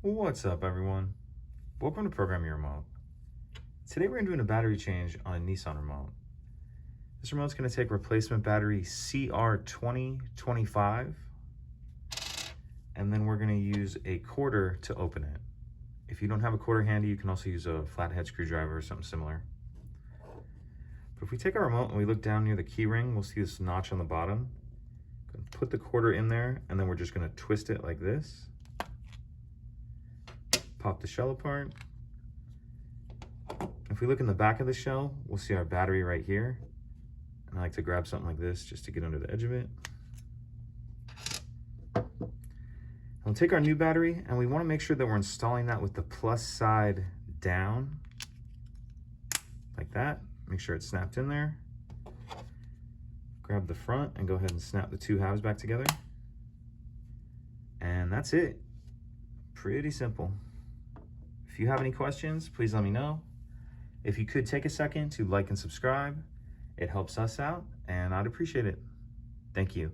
What's up, everyone? Welcome to Program Your Remote. Today we're doing a battery change on a Nissan remote. This remote's going to take replacement battery CR2025, and then we're going to use a quarter to open it. If you don't have a quarter handy, you can also use a flathead screwdriver or something similar. But if we take our remote and we look down near the key ring, we'll see this notch on the bottom. Put the quarter in there, and then we're just going to twist it like this. Pop the shell apart. If we look in the back of the shell, we'll see our battery right here. And I like to grab something like this just to get under the edge of it. And we'll take our new battery, and we want to make sure that we're installing that with the plus side down, like that. Make sure it's snapped in there. Grab the front and go ahead and snap the two halves back together. And that's it. Pretty simple. If you have any questions, please let me know. If you could take a second to like and subscribe, it helps us out, and I'd appreciate it. Thank you.